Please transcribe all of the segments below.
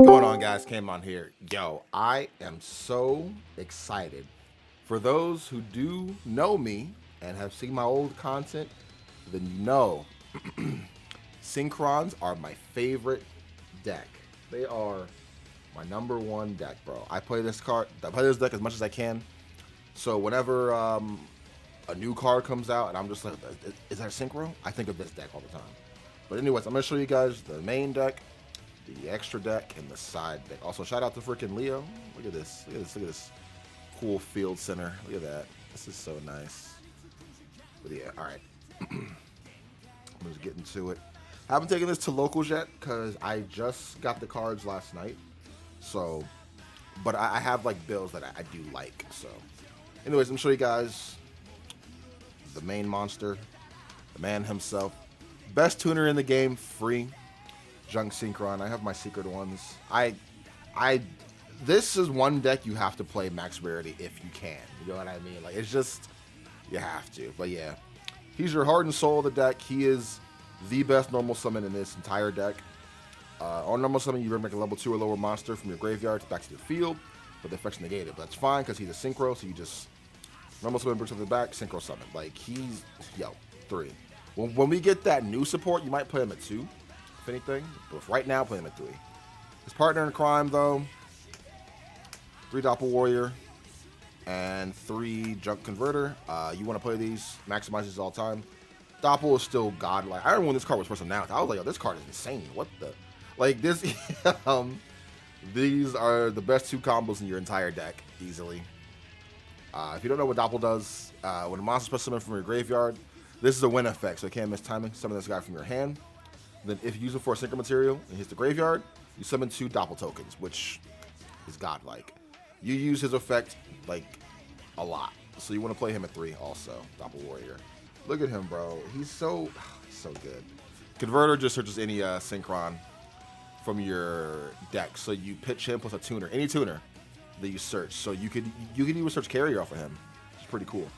Going on, guys? Kamon here. Yo, I am so excited. For those who do know me and have seen my old content, then you know synchrons are my favorite deck. They are my number one deck, bro. I play this deck as much as I can. So whenever a new card comes out and I'm just like, is that a synchro? I think of this deck all the time. But anyways, I'm gonna show you guys the main deck, the extra deck, and the side deck. Also, shout out to freaking Leo. Look at this. Look at this. Look at this cool field center. Look at that. This is so nice. But yeah, all right. Let's get into it. I haven't taken this to locals yet because I just got the cards last night. So, but I have like builds that I do like. So, anyways, I'm gonna show you guys the main monster, the man himself, best tuner in the game, free. Junk Synchron. I have my secret ones. This is one deck you have to play max rarity if you can. You know what I mean? Like, it's just, you have to. But yeah, he's your heart and soul of the deck. He is the best normal summon in this entire deck. On normal summon, you make a level 2 or lower monster from your graveyard back to the field, but the effect's negated. But that's fine because he's a synchro, so you just normal summon brings to the back, synchro summon. Like, he's, 3. When we get that new support, you might play him at 2. If anything, but right now, play him at 3. His partner in crime, though, 3 Doppel Warrior and 3 Junk Converter. You want to play these, maximize these all the time. Doppel is still godlike. I remember when this card was first announced, I was like, oh, this card is insane. What the? Like, this, these are the best 2 combos in your entire deck, easily. If you don't know what Doppel does, when a monster special summon from your graveyard, this is a win effect, so you can't miss timing. Summon this guy from your hand. Then if you use it for a synchro material and hits the graveyard, you summon 2 Doppel tokens, which is godlike. You use his effect, like, a lot. So you want to play him at 3 also, Doppel Warrior. Look at him, bro. He's so good. Converter just searches any synchron from your deck. So you pitch him plus a tuner, any tuner that you search. So you can even search carrier off of him. It's pretty cool.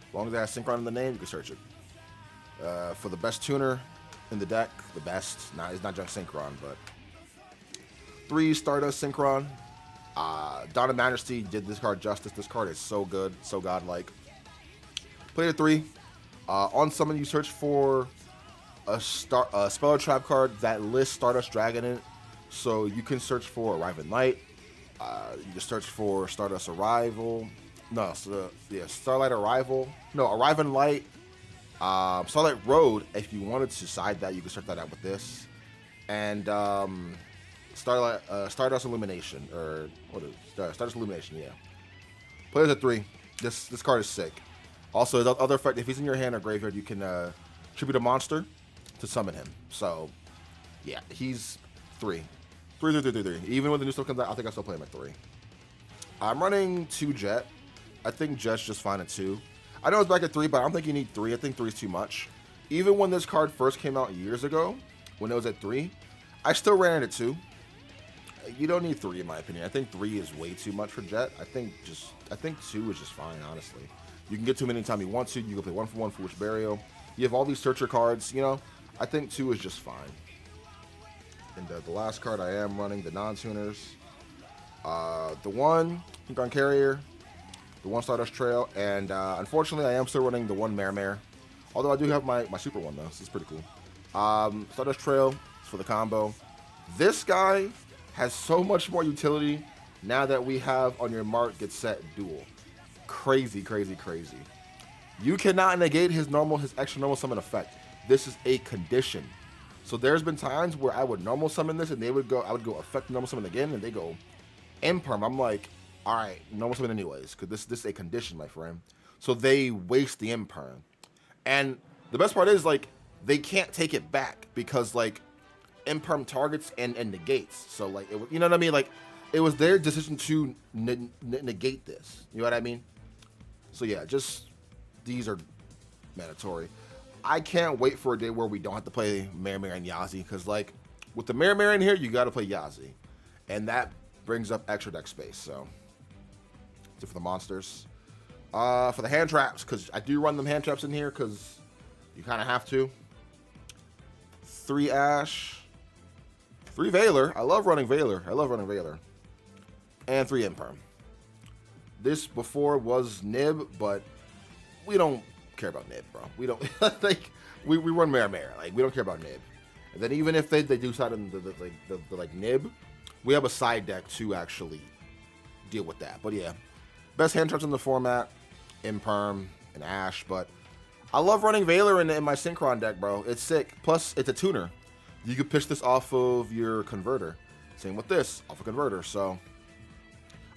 As long as it has synchron in the name, you can search it. For the best tuner in the deck, the best. It's not just Synchron, but 3 Stardust Synchron. Dawn of Majesty did this card justice. This card is so good, so godlike. Play at 3. On summon, you search for a spell or trap card that lists Stardust Dragon in it. So you can search for Arrival Light. You can search for Stardust Arrival. No, Starlight Arrival. No, Arrival Light. Starlight Road, if you wanted to side that, you can start that out with this. And Stardust Illumination, or what is it? Stardust Illumination, yeah. Play this at 3. This card is sick. Also, his other effect, if he's in your hand or graveyard, you can tribute a monster to summon him. So, yeah, he's 3. 3. Even when the new stuff comes out, I think I still play him at 3. I'm running 2 Jet. I think Jet's just fine at 2. I know it's back at 3, but I don't think you need 3. I think 3 is too much. Even when this card first came out years ago, when it was at 3, I still ran it at 2. You don't need 3 in my opinion. I think 3 is way too much for Jet. I think 2 is just fine, honestly. You can get to him anytime you want to. You can play 1 for 1 Foolish Burial. You have all these searcher cards, you know. I think 2 is just fine. And the last card I am running, the non-tuners. The 1 Synchron Carrier. The 1 Stardust Trail, and unfortunately, I am still running the 1 Mare. Although I do have my super one, though, so it's pretty cool. Stardust Trail is for the combo. This guy has so much more utility now that we have on your mark, get set, duel. Crazy. You cannot negate his extra normal summon effect. This is a condition. So there's been times where I would normal summon this, and I would go effect normal summon again, and they go imperm. I'm like, all right, normal summon anyways, because this is a condition, my friend. So they waste the imperm. And the best part is, like, they can't take it back because, like, imperm targets and negates. So, like, you know what I mean? Like, it was their decision to negate this. You know what I mean? So, yeah, just these are mandatory. I can't wait for a day where we don't have to play Mare and Yazi because, like, with the Mare in here, you got to play Yazi. And that brings up extra deck space, so... for the monsters. For the hand traps, because I do run them hand traps in here, because you kind of have to. 3 Ash, 3 Valor. I love running Valor. I love running Valor. And 3 Imperm. This before was Nib, but we don't care about Nib, bro. We don't like we run Mare. Like we don't care about Nib. And then even if they do side in the like Nib, we have a side deck to actually deal with that. But yeah, best hand traps in the format, Imperm and Ash. But I love running Valor in my Synchron deck, bro. It's sick. Plus, it's a tuner. You could pitch this off of your converter. Same with this, off a converter. So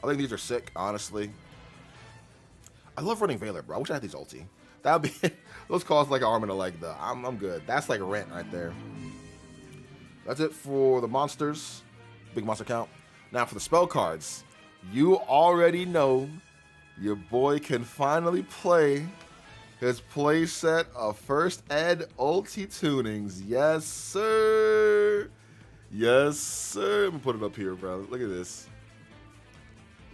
I think these are sick, honestly. I love running Valor, bro. I wish I had these ulti. That would be those cost like an arm and a leg, though. I'm good. That's like a rent right there. That's it for the monsters. Big monster count. Now for the spell cards. You already know your boy can finally play his playset of first ed ulti tunings. Yes, sir. Yes, sir. Let me put it up here, bro. Look at this.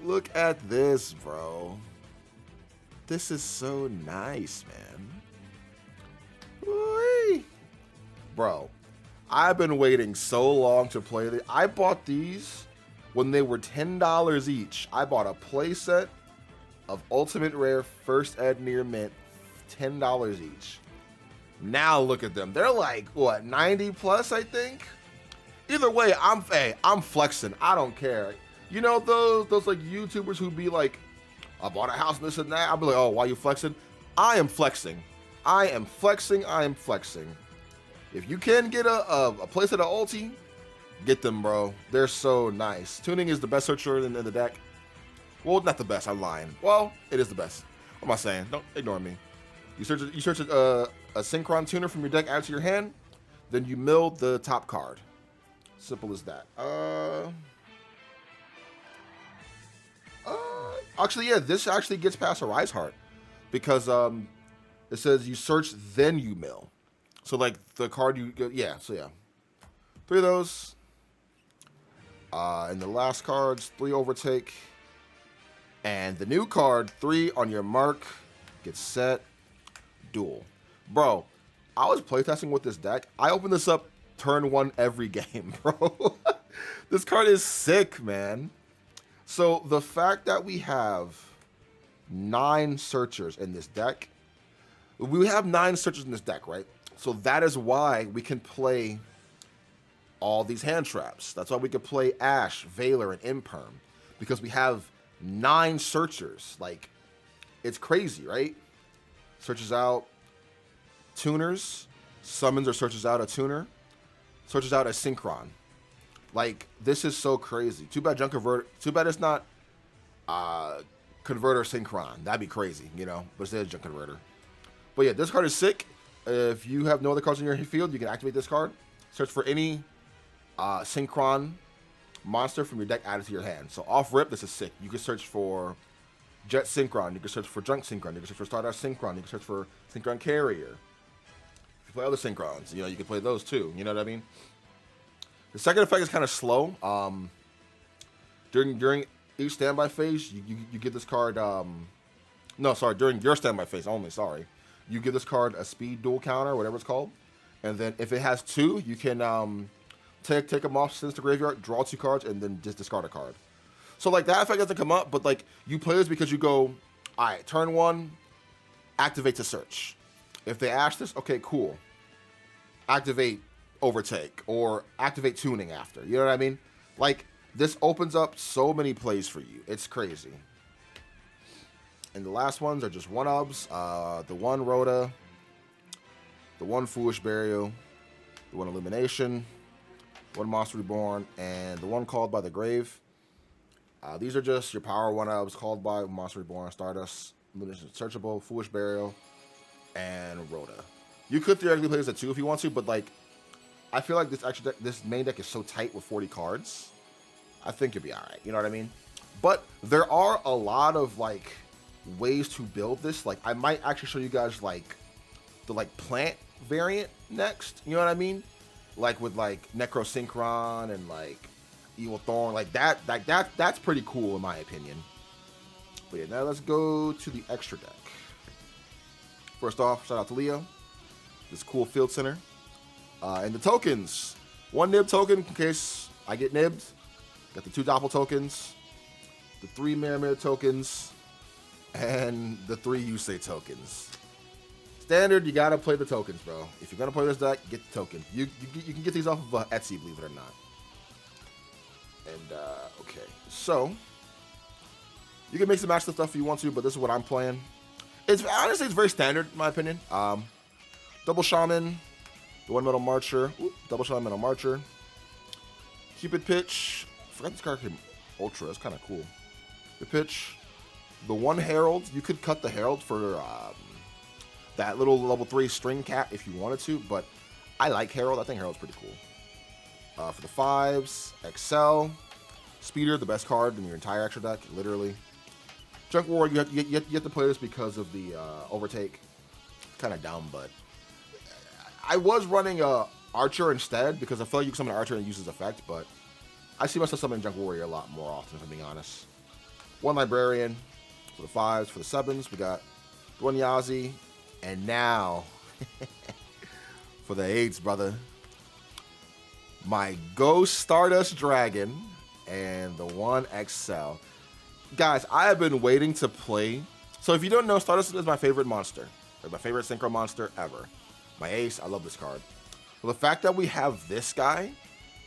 Look at this, bro. This is so nice, man. Whee. Bro, I've been waiting so long to play this. I bought these when they were $10 each. I bought a playset of Ultimate Rare First Ed Near Mint, $10 each. Now look at them. They're like, what, 90 plus, I think? Either way, I'm flexing. I don't care. You know those like YouTubers who be like, I bought a house and this and that. I'll be like, oh, why you flexing? I am flexing. I am flexing. I am flexing. If you can get a place at an ulti, get them, bro. They're so nice. Tuning is the best searcher in the deck. Well, not the best. I'm lying. Well, it is the best. What am I saying? Don't ignore me. You search a Synchron tuner from your deck out to your hand, then you mill the top card. Simple as that. Actually, yeah, this actually gets past Arise Heart because it says you search, then you mill. So, like, the card you get, yeah, so yeah. 3 of those. And the last cards, 3 overtake. And the new card, 3 on your mark, get set, duel. Bro, I was playtesting with this deck. I opened this up turn 1 every game, bro. This card is sick, man. So the fact that we have 9 searchers in this deck, we have 9 searchers in this deck, right? So that is why we can play all these hand traps. That's why we can play Ash, Valor, and Imperm, because we have 9 searchers. Like, it's crazy, right? Searches out tuners, summons or searches out a tuner, searches out a synchron. Like, this is so crazy. Too bad junk converter. Too bad it's not converter synchron. That'd be crazy, you know. But it's a junk converter. But yeah, this card is sick. If you have no other cards in your field, you can activate this card. Search for any synchron monster from your deck added to your hand. So off rip, this is sick. You can search for Jet Synchron. You can search for Junk Synchron. You can search for Stardust Synchron. You can search for Synchron Carrier. If you play other synchrons, you know, you can play those too. You know what I mean? The second effect is kind of slow. During each standby phase, you get this card. No, sorry, during your standby phase only. Sorry, you give this card a speed dual counter, whatever it's called, and then if it has 2, you can take them off, send to graveyard, draw 2 cards, and then just discard a card. So like that effect doesn't come up, but like you play this because you go, all right, turn 1, activate to search. If they ash this, okay, cool. Activate overtake or activate tuning after. You know what I mean? Like, this opens up so many plays for you. It's crazy. And the last ones are just 1-ubs. The 1 Rhoda, the 1 Foolish Burial, the 1 Illumination, 1 Monster Reborn, and the 1 Called by the Grave. These are just your power 1-ubs, Called by, Monster Reborn, Stardust, Illumination, Searchable, Foolish Burial, and Rhoda. You could theoretically play this at 2 if you want to, but like, I feel like this main deck is so tight with 40 cards. I think you'll be all right. You know what I mean? But there are a lot of like ways to build this. Like, I might actually show you guys like the like plant variant next. You know what I mean? Like with like Necro Synchron and like Evil Thorn. Like that's pretty cool in my opinion. But yeah, now let's go to the extra deck. First off, shout out to Leo. This cool field center. And the tokens. 1 nib token in case I get nibbed. Got the 2 doppel tokens, the 3 mirror tokens, and the 3 Yusei tokens. Standard, you gotta play the tokens, bro. If you're gonna play this deck, get the tokens. You can get these off of Etsy, believe it or not. And, okay. So, you can mix and match the stuff if you want to, but this is what I'm playing. Honestly, it's very standard, in my opinion. Double Shaman, the 1 Metal Marcher, Double Shaman Metal Marcher, Cupid Pitch. I forgot this card came Ultra. It's kind of cool. The Pitch, the 1 Herald. You could cut the Herald for that little level 3 string cat if you wanted to, but I like Herald. I think Herald's pretty cool. For the 5s, Excel, Speeder, the best card in your entire extra deck, literally. Junk War, you have to play this because of the Overtake. Kind of dumb, but I was running Archer instead because I feel like you can summon Archer and use his effect, but I see myself summoning Junk Warrior a lot more often, if I'm being honest. 1 Librarian for the 5s. For the 7s, we got 1 Yazi, and now for the 8s, brother, my Ghost Stardust Dragon and the 1 XL. Guys, I have been waiting to play. So if you don't know, Stardust is my favorite monster. Like my favorite synchro monster ever. My ace, I love this card. Well, the fact that we have this guy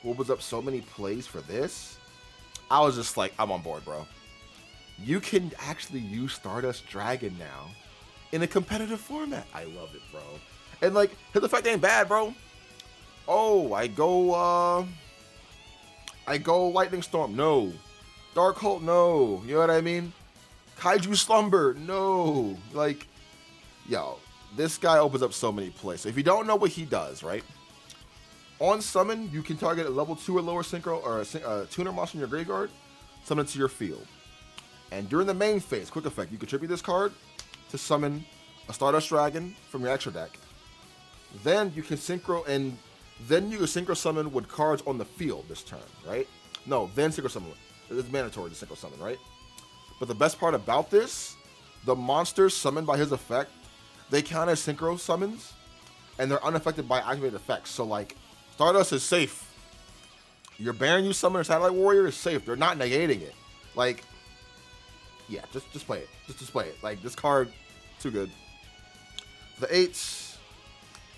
who opens up so many plays for this, I was just like, I'm on board, bro. You can actually use Stardust Dragon now in a competitive format. I love it, bro. And like, his effect ain't bad, bro. Oh, I go Lightning Storm, no. Dark Holt, no. You know what I mean? Kaiju Slumber, no. Like, yo, this guy opens up so many plays. So if you don't know what he does, right? On summon, you can target a level 2 or lower synchro or a tuner monster in your graveyard, summon it to your field. And during the main phase, quick effect, you contribute this card to summon a Stardust Dragon from your extra deck. Then you can synchro summon with cards on the field this turn, right? No, then synchro summon. It's mandatory to synchro summon, right? But the best part about this, the monsters summoned by his effect, they count as synchro summons, and they're unaffected by activated effects. So, like, Stardust is safe. Your Baron you summon or Satellite Warrior is safe. They're not negating it. Like, yeah, just play it. Just play it. Like, this card, too good. The 8s,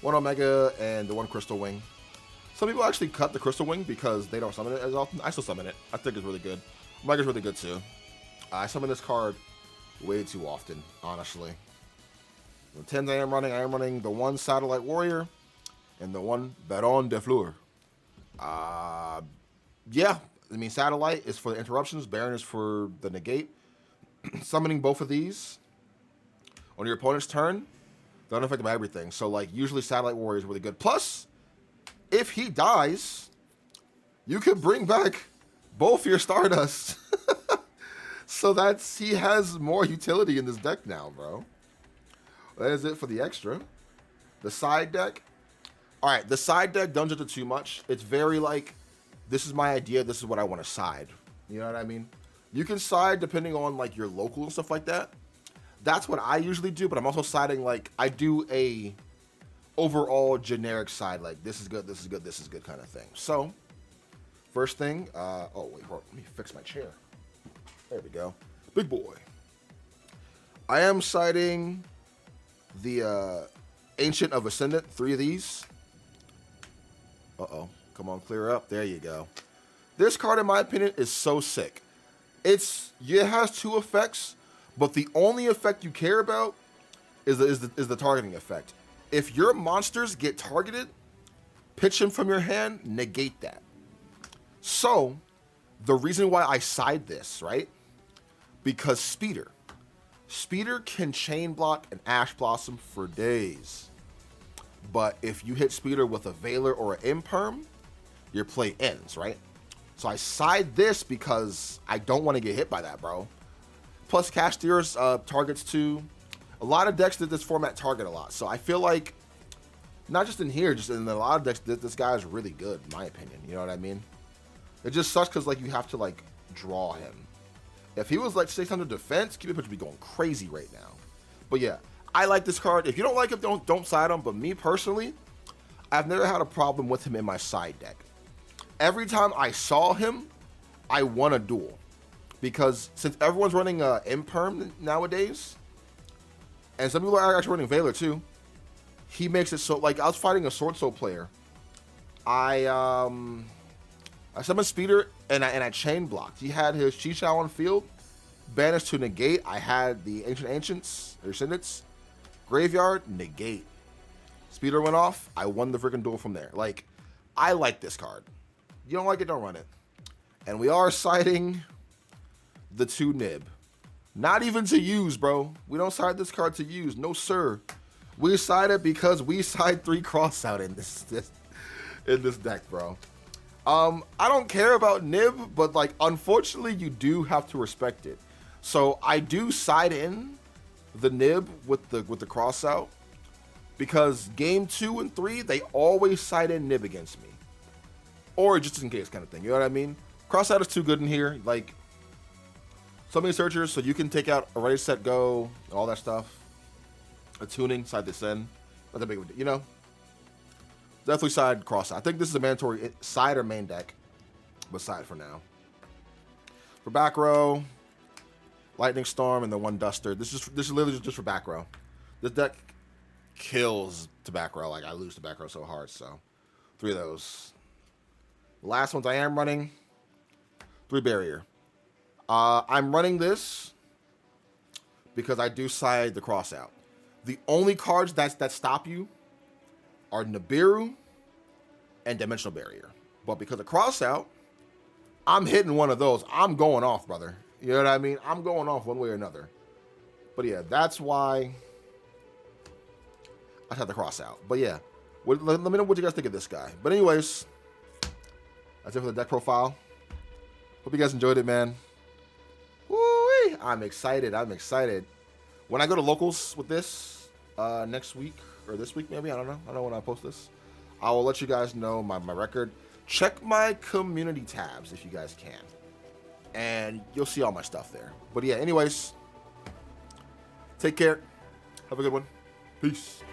1 Omega, and the 1 Crystal Wing. Some people actually cut the Crystal Wing because they don't summon it as often. I still summon it. I think it's really good. Omega's really good too. I summon this card way too often, honestly. The 10s I am running the 1 Satellite Warrior and the 1 Baron de Fleur. Yeah, I mean, Satellite is for the interruptions. Baron is for the negate. Summoning both of these on your opponent's turn, they're unaffected by everything. So, like, usually Satellite Warrior is really good. Plus, if he dies, you can bring back both your Stardust. So he has more utility in this deck now, bro. That is it for the extra. The side deck. All right, the side deck, don't judge it too much. It's very like, this is my idea, this is what I want to side. You know what I mean? You can side depending on like your local and stuff like that. That's what I usually do, but I'm also siding like, I do a overall generic side, like this is good, this is good, this is good kind of thing. So, first thing, oh wait, hold on, let me fix my chair. There we go. Big boy. I am siding the Ancient of Ascendant, 3 of these. Uh-oh, come on, clear up. There you go. This card, in my opinion, is so sick. It has 2 effects, but the only effect you care about is the targeting effect. If your monsters get targeted, pitch them from your hand, negate that. So, the reason why I side this, right? Because Speeder can chain block an Ash Blossom for days. But if you hit Speeder with a Veiler or an Imperm, your play ends, right? So I side this because I don't want to get hit by that, bro. Plus, Castier's targets too. A lot of decks that this format target a lot. So I feel like, not just in here, just in a lot of decks, this guy is really good, in my opinion. You know what I mean? It just sucks because like you have to like draw him. If he was like 600 defense, Cupid Pitch would be going crazy right now. But yeah, I like this card. If you don't like him, don't side him. But me personally, I've never had a problem with him in my side deck. every time I saw him, I won a duel. Because since everyone's running Imperm nowadays, and some people are actually running Valor too, he makes it so, like, I was fighting a Sword Soul player. I summoned Speeder and I chain blocked. He had his Chi-Chao on field, banished to negate. I had the Ancients, or Syndicts, graveyard, negate. Speeder went off. I won the freaking duel from there. Like, I like this card. You don't like it, don't run it. And we are siding the 2 Nib. Not even to use, bro. We don't side this card to use. No, sir. We side it because we side 3 cross out in this deck, bro. I don't care about Nib, but, like, unfortunately, you do have to respect it. So I do side in the Nib with the cross out, because game 2 and 3, they always side in Nib against me, or just in case kind of thing. You know what I mean? Cross out is too good in here. Like, so many searchers, so you can take out a ready, set, go, all that stuff. A tuning, side this in. Not that big of a, you know. Definitely side cross out. I think this is a mandatory side or main deck, but side for now. For back row, Lightning Storm and the 1 Duster. This is literally just for back row. This deck kills to back row. Like, I lose to back row so hard. So 3 of those. The last ones I am running, 3 barrier. I'm running this because I do side the cross out. The only cards that stop you are Nibiru and Dimensional Barrier. But because of cross out, I'm hitting one of those. I'm going off, brother. You know what I mean? I'm going off one way or another. But yeah, that's why I had the cross out. But yeah, let me know what you guys think of this guy. But anyways, that's it for the deck profile. Hope you guys enjoyed it, man. Woo-wee! I'm excited. I'm excited. When I go to locals with this next week, or this week maybe, I don't know when I post this, I will let you guys know my record. Check my community tabs if you guys can, and you'll see all my stuff there. But yeah, anyways, take care. Have a good one. Peace.